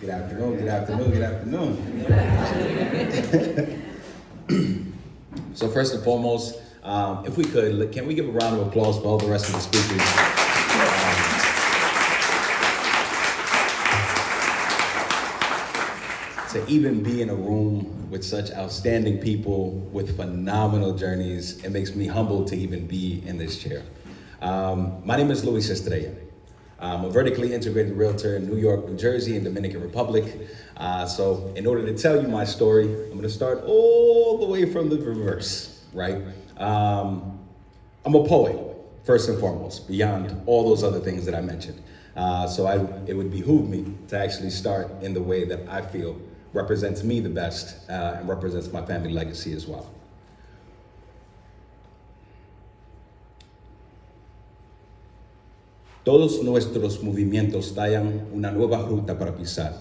Good afternoon, good afternoon, good afternoon. So first and foremost, if we could, can we give a round of applause for all the rest of the speakers? To even be in a room with such outstanding people with phenomenal journeys, it makes me humbled to even be in this chair. My name is Luis Estrella. I'm a vertically integrated realtor in New York, New Jersey, and Dominican Republic. So in order to tell you my story, I'm gonna start all the way from the reverse, right? I'm a poet, first and foremost, beyond all those other things that I mentioned. It would behoove me to actually start in the way that I feel represents me the best and represents my family legacy as well. Todos nuestros movimientos tallan una nueva ruta para pisar.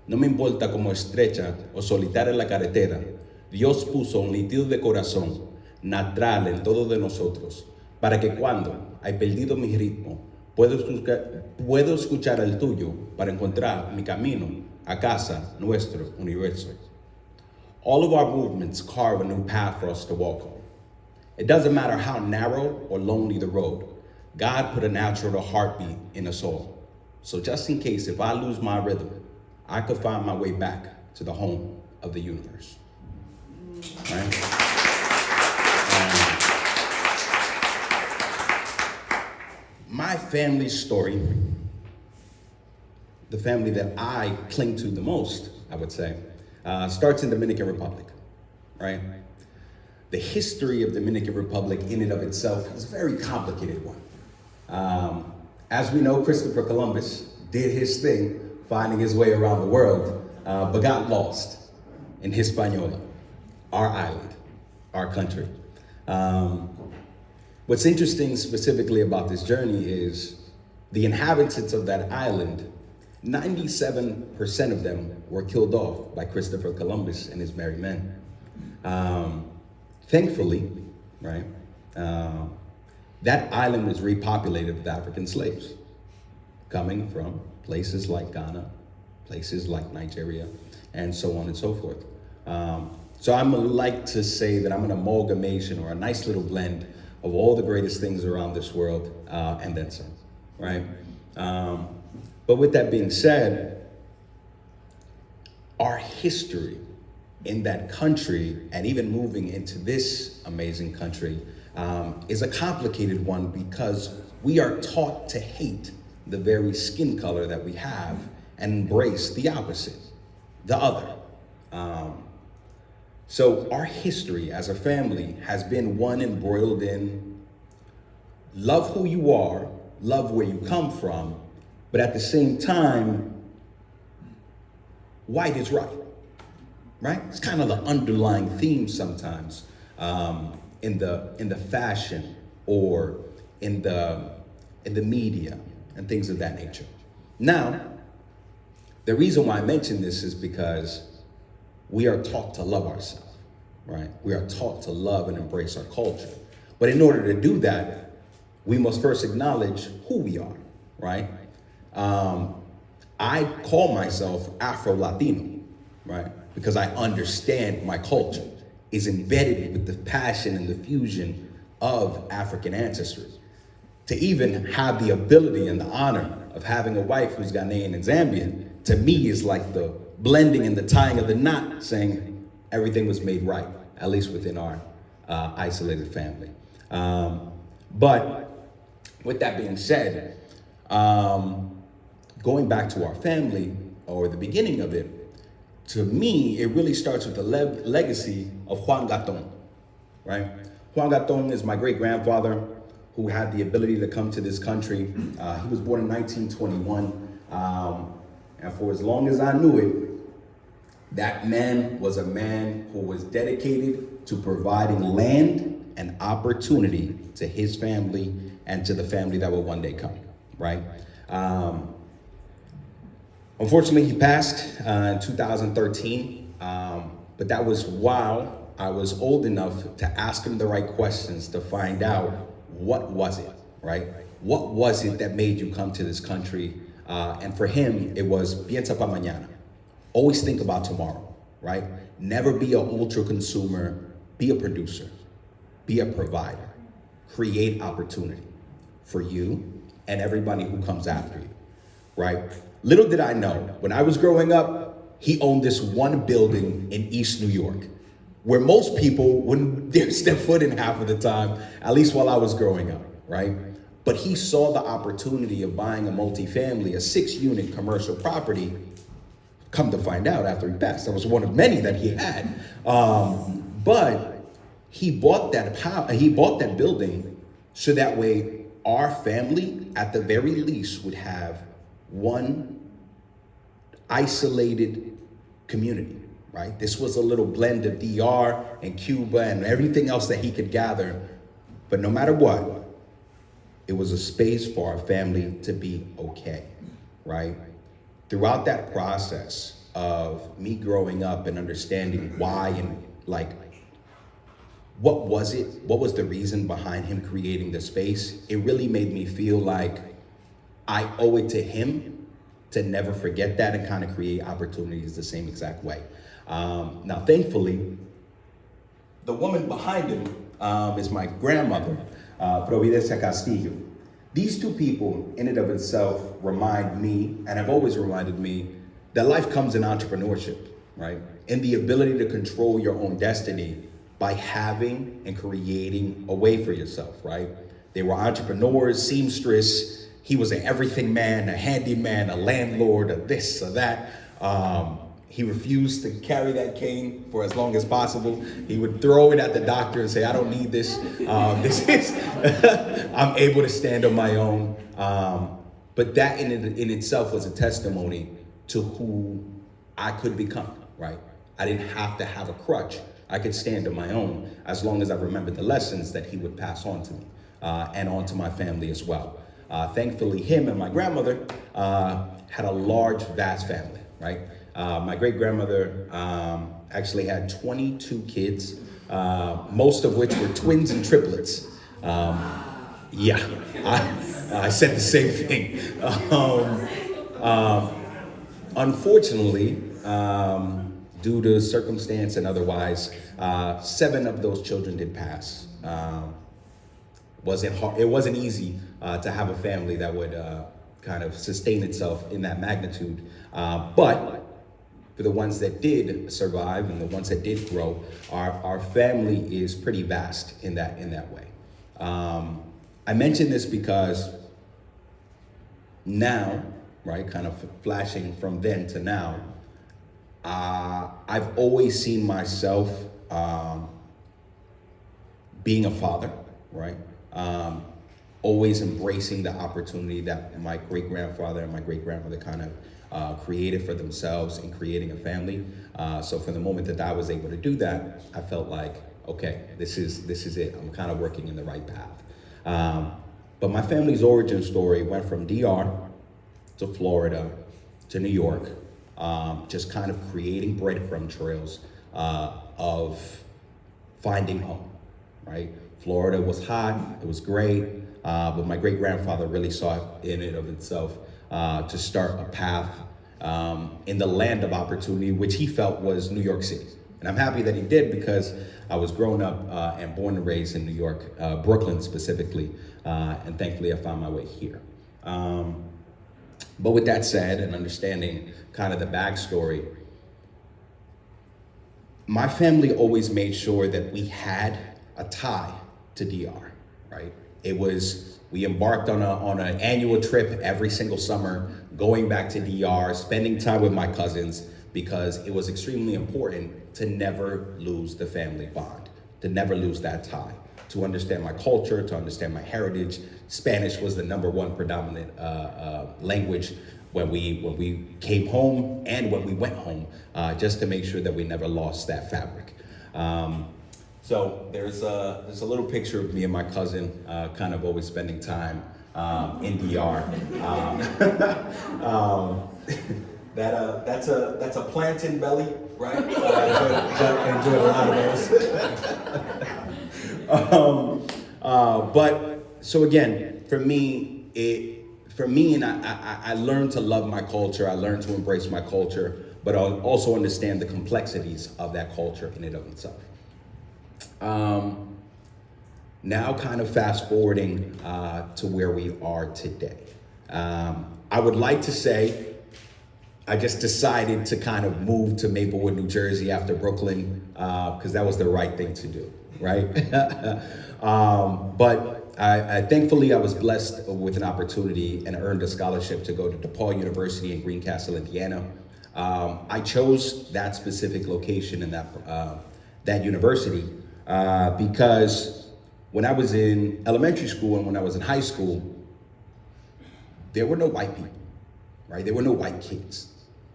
No me importa cómo estrecha o solitaria la carretera, Dios puso un latido de corazón natural en todos de nosotros, para que cuando hay perdido mi ritmo, puedo escuchar el tuyo para encontrar mi camino a casa, nuestro universo. All of our movements carve a new path for us to walk on. It doesn't matter how narrow or lonely the road, God put a natural heartbeat in us all. So just in case, if I lose my rhythm, I could find my way back to the home of the universe. Right? My family story, the family that I cling to the most, I would say, starts in Dominican Republic, right? The history of Dominican Republic in and of itself is a very complicated one. As we know, Christopher Columbus did his thing, finding his way around the world, but got lost in Hispaniola, our island, our country. What's interesting specifically about this journey is the inhabitants of that island, 97% of them were killed off by Christopher Columbus and his merry men. Thankfully, right, that island was repopulated with African slaves coming from places like Ghana, places like Nigeria, and so on and so forth. So I'm like to say that I'm an amalgamation or a nice little blend of all the greatest things around this world and then some, right? But with that being said, our history in that country and even moving into this amazing country is a complicated one because we are taught to hate the very skin color that we have and embrace the opposite, the other. So our history as a family has been one embroiled in love who you are, love where you come from, but at the same time, white is right, right? It's kind of the underlying theme sometimes in the fashion or in the media and things of that nature. Now, the reason why I mention this is because we are taught to love ourselves, right? We are taught to love and embrace our culture. But in order to do that, we must first acknowledge who we are, right? I call myself Afro-Latino, right? Because I understand my culture is embedded with the passion and the fusion of African ancestry. To even have the ability and the honor of having a wife who's Ghanaian and Zambian, to me is like the blending and the tying of the knot, saying everything was made right, at least within our isolated family. But with that being said, going back to our family, or the beginning of it, to me, it really starts with the legacy of Juan Gaton, right? Juan Gaton is my great-grandfather who had the ability to come to this country. He was born in 1921, and for as long as I knew it, that man was a man who was dedicated to providing land and opportunity to his family and to the family that will one day come, right? Unfortunately, he passed in 2013, but that was while I was old enough to ask him the right questions to find out what was it, right? What was it that made you come to this country? And for him, it was piensa pa mañana, Always think about tomorrow, right? Never be an ultra consumer, be a producer, be a provider, create opportunity for you and everybody who comes after you, right? Little did I know, when I was growing up, he owned this one building in East New York, where most people wouldn't dare step foot in half of the time, at least while I was growing up, right? But he saw the opportunity of buying a multifamily, a 6-unit commercial property. Come to find out after he passed, that was one of many that he had. But he bought that building so that way our family, at the very least, would have one isolated community, right? This was a little blend of DR and Cuba and everything else that he could gather. But no matter what, it was a space for our family to be okay, right? Throughout that process of me growing up and understanding why and like, what was the reason behind him creating the space, it really made me feel like I owe it to him to never forget that and kind of create opportunities the same exact way. Now, thankfully, the woman behind him is my grandmother, Providencia Castillo. These two people in and of itself remind me, and have always reminded me, that life comes in entrepreneurship, right? And the ability to control your own destiny by having and creating a way for yourself, right? They were entrepreneurs, seamstress. He was an everything man, a handyman, a landlord, a this, a that. He refused to carry that cane for as long as possible. He would throw it at the doctor and say, I don't need this. I'm able to stand on my own. But that in itself was a testimony to who I could become, right? I didn't have to have a crutch. I could stand on my own as long as I remembered the lessons that he would pass on to me and on to my family as well. Thankfully, him and my grandmother had a large, vast family, right? My great-grandmother actually had 22 kids, most of which were twins and triplets. Yeah, I said the same thing. Unfortunately, due to circumstance and otherwise, 7 of those children did pass. It wasn't easy to have a family that would kind of sustain itself in that magnitude. But for the ones that did survive and the ones that did grow, our family is pretty vast in that way. I mention this because now, right, kind of flashing from then to now, I've always seen myself being a father, right? Always embracing the opportunity that my great-grandfather and my great-grandmother kind of created for themselves in creating a family. So from the moment that I was able to do that, I felt like, okay, this is it. I'm kind of working in the right path. But my family's origin story went from DR to Florida to New York, just kind of creating breadcrumb trails of finding home, right? Florida was hot, it was great, but my great-grandfather really saw it in and of itself to start a path in the land of opportunity, which he felt was New York City. And I'm happy that he did, because I was grown up and born and raised in New York, Brooklyn specifically, and thankfully I found my way here. But with that said, and understanding kind of the backstory, my family always made sure that we had a tie to DR, right? We embarked on an annual trip every single summer, going back to DR, spending time with my cousins, because it was extremely important to never lose the family bond, to never lose that tie, to understand my culture, to understand my heritage. Spanish was the #1 predominant language when we came home and when we went home, just to make sure that we never lost that fabric. So there's a little picture of me and my cousin kind of always spending time in DR. That's a plantain belly, right? Enjoyed a lot of those. But so again, for me, and I learned to love my culture. I learned to embrace my culture but I'll also understand the complexities of that culture in and of itself. Now kind of fast forwarding to where we are today. I would like to say I just decided to kind of move to Maplewood, New Jersey after Brooklyn, because that was the right thing to do, right? But thankfully I was blessed with an opportunity and earned a scholarship to go to DePaul University in Greencastle, Indiana. I chose that specific location and that university because when I was in elementary school and when I was in high school, there were no white people, right? There were no white kids.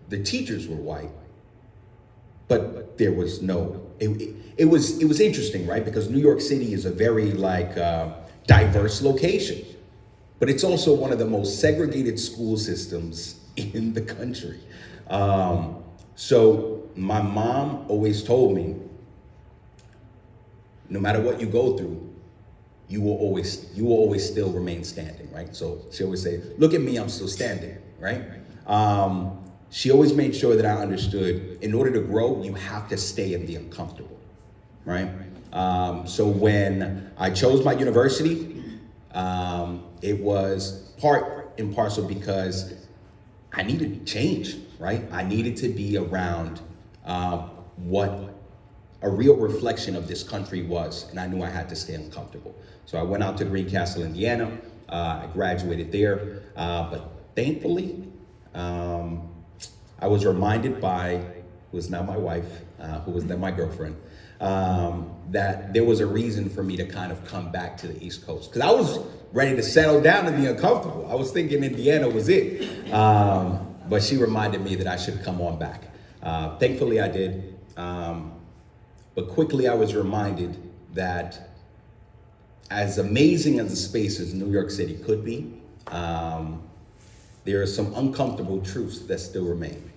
The teachers were white, but there was no, it was interesting, right? Because New York City is a very diverse location, but it's also one of the most segregated school systems in the country. So my mom always told me, no matter what you go through, you will always still remain standing, right? So she always say, look at me, I'm still standing, right? She always made sure that I understood, in order to grow, you have to stay in the uncomfortable, right? So when I chose my university, it was part and parcel because I needed change, right? I needed to be around what a real reflection of this country was, and I knew I had to stay uncomfortable. So I went out to Greencastle, Indiana. I graduated there, but thankfully, I was reminded by, who is now my wife, who was then my girlfriend, that there was a reason for me to kind of come back to the East Coast. Because I was ready to settle down and be uncomfortable. I was thinking Indiana was it. But she reminded me that I should come on back. Thankfully I did. But quickly I was reminded that as amazing as the space as New York City could be, there are some uncomfortable truths that still remain.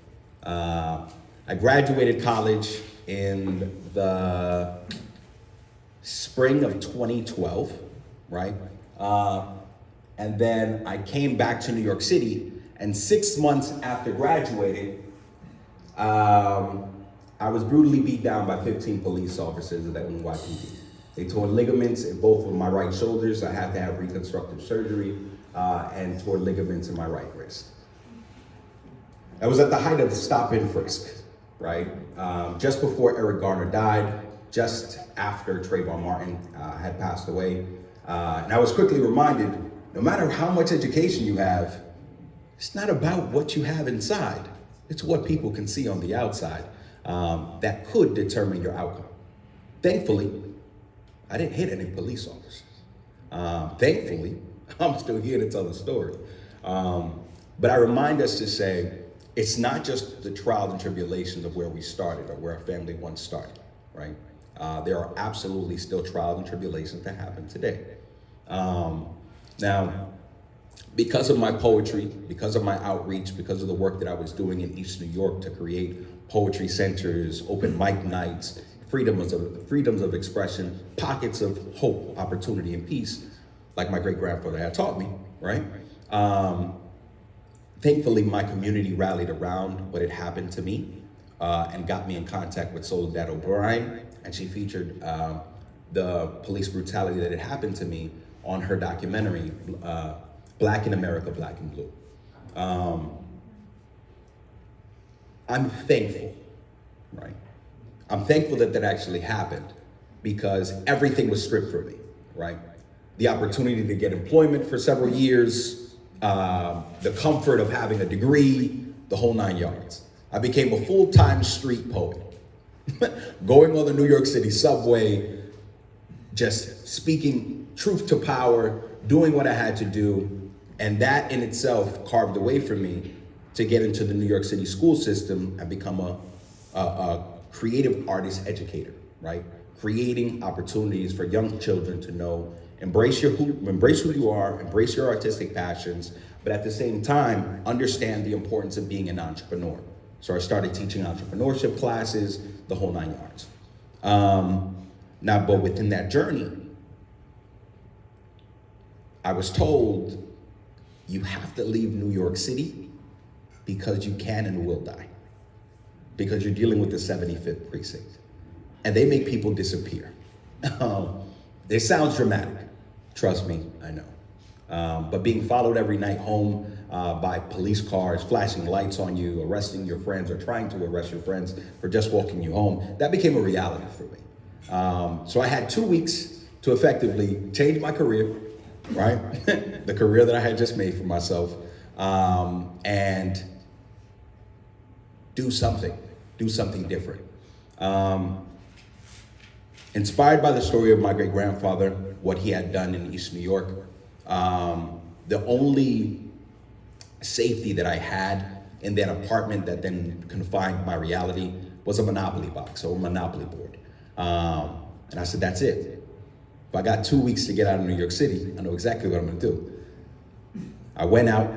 I graduated college in the spring of 2012, right? And then I came back to New York City, and 6 months after graduating, I was brutally beat down by 15 police officers at the NYPD. They tore ligaments in both of my right shoulders. I had to have reconstructive surgery and tore ligaments in my right wrist. I was at the height of stop and frisk, right? Just before Eric Garner died, just after Trayvon Martin had passed away. And I was quickly reminded, no matter how much education you have, it's not about what you have inside. It's what people can see on the outside that could determine your outcome. Thankfully, I didn't hit any police officers. Thankfully, I'm still here to tell the story. But I remind us to say, it's not just the trials and tribulations of where we started or where our family once started, right? There are absolutely still trials and tribulations that happen today. Now, because of my poetry, because of my outreach, because of the work that I was doing in East New York to create poetry centers, open mic nights, freedoms of expression, pockets of hope, opportunity, and peace, like my great-grandfather had taught me, right? Thankfully, my community rallied around what had happened to me and got me in contact with Soledad O'Brien, and she featured the police brutality that had happened to me on her documentary, Black in America, Black and Blue. I'm thankful, right? I'm thankful that that actually happened because everything was stripped from me, right? The opportunity to get employment for several years, the comfort of having a degree, the whole 9 yards. I became a full-time street poet, going on the New York City subway, just speaking truth to power, doing what I had to do, and that in itself carved the way for me to get into the New York City school system and become a creative artist educator, right? Creating opportunities for young children to know, embrace who you are, embrace your artistic passions, but at the same time, understand the importance of being an entrepreneur. So I started teaching entrepreneurship classes, the whole 9 yards. Now, but within that journey, I was told you have to leave New York City because you can and will die. because you're dealing with the 75th precinct, and they make people disappear. It sounds dramatic, trust me, I know. But being followed every night home by police cars, flashing lights on you, arresting your friends, or trying to arrest your friends for just walking you home, that became a reality for me. So I had 2 weeks to effectively change my career, right? The career that I had just made for myself, and do something different. Inspired by the story of my great-grandfather, what he had done in East New York, the only safety that I had in that apartment that then confined my reality was a Monopoly box or a Monopoly board. And I said, that's it. If I got 2 weeks to get out of New York City, I know exactly what I'm gonna do. I went out,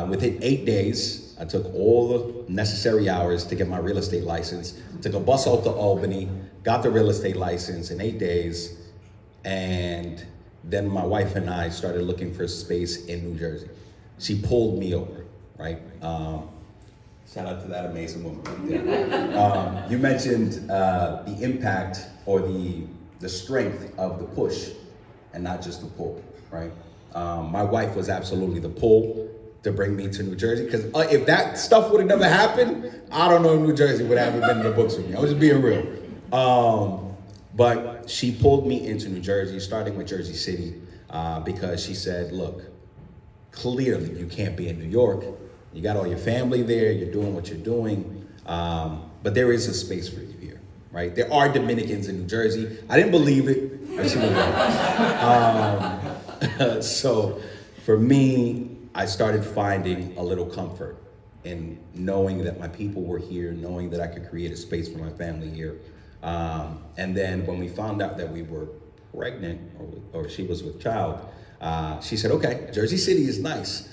within 8 days, I took all the necessary hours to get my real estate license, took a bus out to Albany, got the real estate license in 8 days, and then my wife and I started looking for space in New Jersey. She pulled me over, right? Shout out to that amazing woman. Yeah. You mentioned the impact or the strength of the push and not just the pull, right? My wife was absolutely the pull to bring me to New Jersey, because if that stuff would have never happened, I don't know if New Jersey would have been in the books with me. I was just being real. But she pulled me into New Jersey, starting with Jersey City, because she said, look, clearly you can't be in New York. You got all your family there, you're doing what you're doing, but there is a space for you here, right? There are Dominicans in New Jersey. I didn't believe it. I see what So for me, I started finding a little comfort in knowing that my people were here, knowing that I could create a space for my family here. And then when we found out that we were pregnant, or she was with child, she said, okay, Jersey City is nice,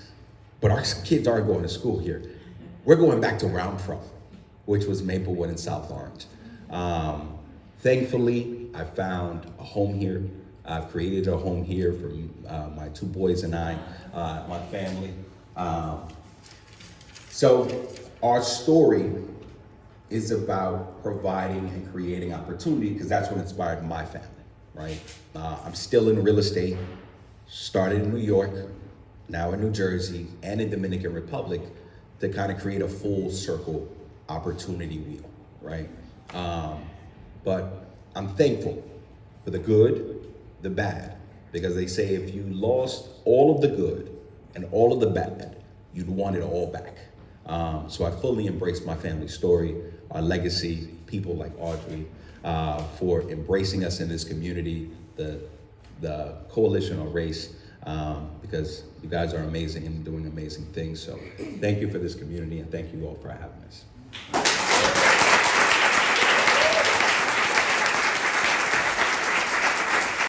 but our kids are going to school here. We're going back to where I'm from, which was Maplewood in South Orange. Thankfully, I found a home here. I've created a home here for my 2 boys and I, my family. So our story is about providing and creating opportunity, because that's what inspired my family, right? I'm still in real estate, started in New York, now in New Jersey, and in Dominican Republic, to kind of create a full circle opportunity wheel, right? But I'm thankful for the good, the bad, because they say if you lost all of the good and all of the bad, you'd want it all back. So I fully embrace my family story, our legacy, people like Audrey, for embracing us in this community, the coalition or race, because you guys are amazing and doing amazing things. So thank you for this community, and thank you all for having us.